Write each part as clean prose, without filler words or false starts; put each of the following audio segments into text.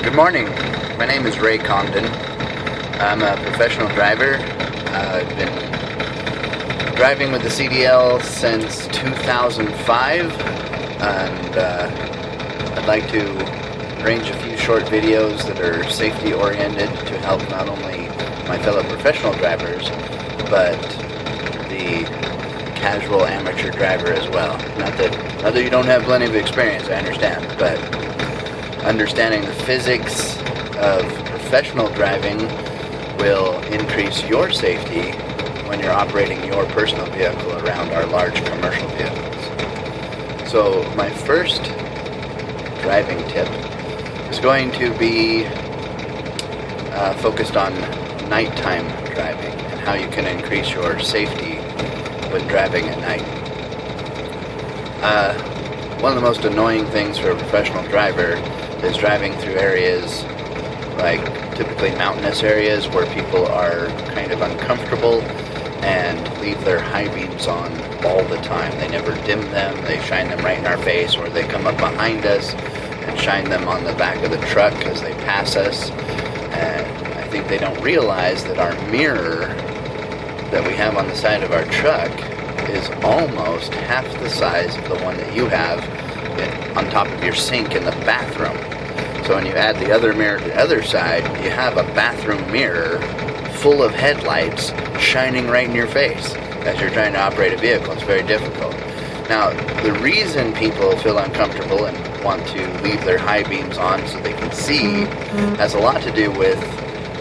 Good morning. My name is Ray Comden. I'm a professional driver. I've been driving with the CDL since 2005, and I'd like to arrange a few short videos that are safety oriented to help not only my fellow professional drivers, but the casual amateur driver as well. Not that you don't have plenty of experience, I understand, but understanding the physics of professional driving will increase your safety when you're operating your personal vehicle around our large commercial vehicles. So my first driving tip is going to be focused on nighttime driving and how you can increase your safety when driving at night. One of the most annoying things for a professional driver is driving through areas like typically mountainous areas where people are kind of uncomfortable and leave their high beams on all the time. They never dim them, they shine them right in our face, or they come up behind us and shine them on the back of the truck as they pass us. And I think they don't realize that our mirror that we have on the side of our truck is almost half the size of the one that you have on top of your sink in the bathroom. So when you add the other mirror to the other side, you have a bathroom mirror full of headlights shining right in your face as you're trying to operate a vehicle. It's very difficult. Now, the reason people feel uncomfortable and want to leave their high beams on so they can see has a lot to do with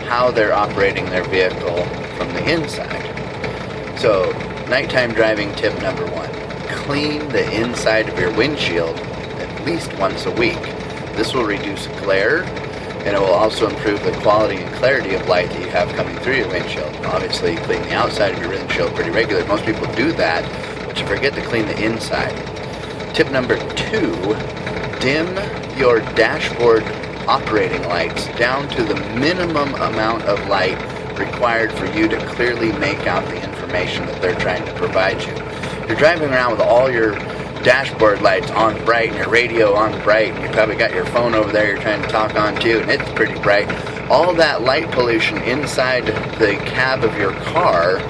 how they're operating their vehicle from the inside. So, nighttime driving tip number one: clean the inside of your windshield at least once a week. This will reduce glare, and it will also improve the quality and clarity of light that you have coming through your windshield. Obviously, clean the outside of your windshield pretty regularly. Most people do that, but you forget to clean the inside. Tip number two: dim your dashboard operating lights down to the minimum amount of light required for you to clearly make out the information that they're trying to provide you. You're driving around with all your dashboard lights on bright and your radio on bright, and you probably got your phone over there you're trying to talk on too, and it's pretty bright. All that light pollution inside the cab of your car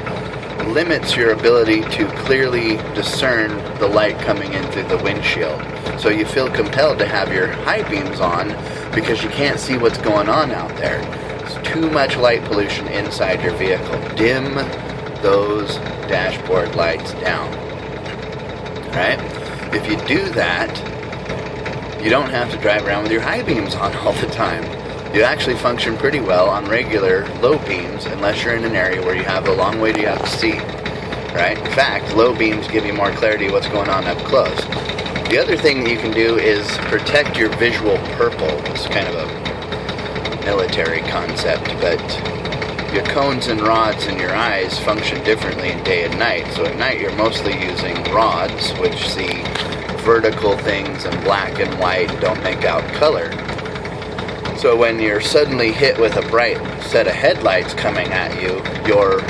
limits your ability to clearly discern the light coming in through the windshield. So you feel compelled to have your high beams on because you can't see what's going on out there. It's too much light pollution inside your vehicle. Dim those dashboard lights down. Alright? If you do that, you don't have to drive around with your high beams on all the time. You actually function pretty well on regular low beams unless you're in an area where you have a long way to have to see. Right? In fact, low beams give you more clarity of what's going on up close. The other thing that you can do is protect your visual purple. It's kind of a military concept, but your cones and rods in your eyes function differently in day and night. So at night you're mostly using rods, which see vertical things in black and white and don't make out color. So when you're suddenly hit with a bright set of headlights coming at you, your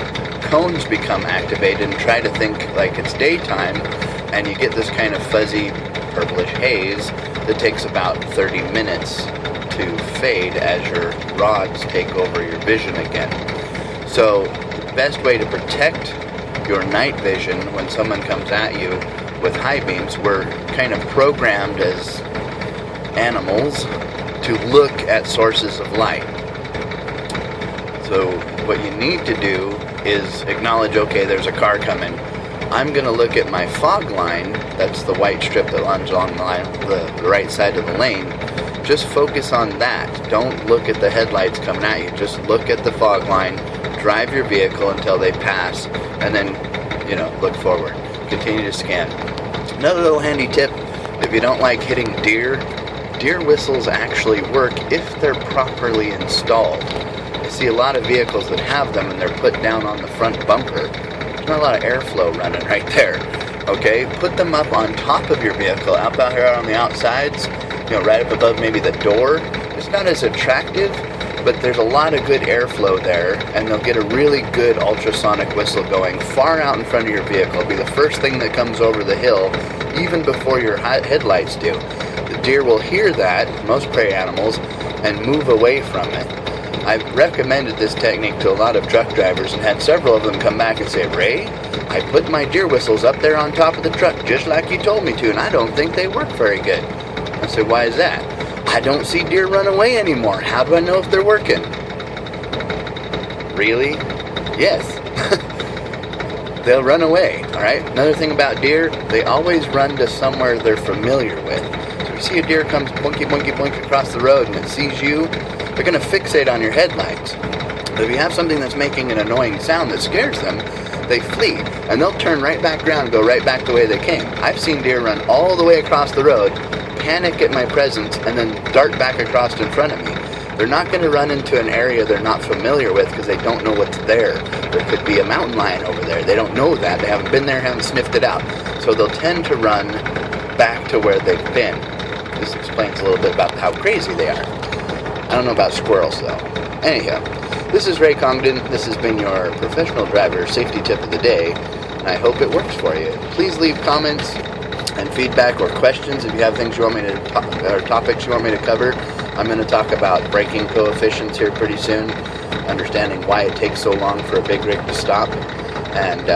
cones become activated and try to think like it's daytime, and you get this kind of fuzzy purplish haze that takes about 30 minutes to fade as your rods take over your vision again. So the best way to protect your night vision when someone comes at you with high beams, we're kind of programmed as animals to look at sources of light. So what you need to do is acknowledge, okay, there's a car coming. I'm going to look at my fog line, that's the white strip that runs along the right side of the lane. Just focus on that. Don't look at the headlights coming at you. Just look at the fog line, drive your vehicle until they pass, and then, look forward. Continue to scan. Another little handy tip: if you don't like hitting deer whistles actually work if they're properly installed. I see a lot of vehicles that have them and they're put down on the front bumper. There's not a lot of airflow running right there. Okay, put them up on top of your vehicle, up out here on the outsides, right up above maybe the door. It's not as attractive, but there's a lot of good airflow there, and they'll get a really good ultrasonic whistle going far out in front of your vehicle. It'll be the first thing that comes over the hill, even before your headlights do. deer will hear that, most prey animals, and move away from it. I've recommended this technique to a lot of truck drivers and had several of them come back and say, Ray, I put my deer whistles up there on top of the truck just like you told me to, and I don't think they work very good. I said, why is that? I don't see deer run away anymore. How do I know if they're working? Really? Yes. They'll run away, alright? Another thing about deer, they always run to somewhere they're familiar with. So if you see a deer comes boinky, boinky, boink across the road and it sees you, they're going to fixate on your headlights. But if you have something that's making an annoying sound that scares them, they flee, and they'll turn right back around and go right back the way they came. I've seen deer run all the way across the road, panic at my presence, and then dart back across in front of me. They're not going to run into an area they're not familiar with because they don't know what's there. There could be a mountain lion over there. They don't know that. They haven't been there, haven't sniffed it out. So they'll tend to run back to where they've been. This explains a little bit about how crazy they are. I don't know about squirrels, though. Anyhow, this is Ray Congdon. This has been your professional driver safety tip of the day, and I hope it works for you. Please leave comments and feedback or questions if you have things you want me to, or topics you want me to cover. I'm going to talk about braking coefficients here pretty soon, understanding why it takes so long for a big rig to stop, and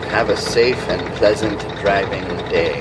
have a safe and pleasant driving day.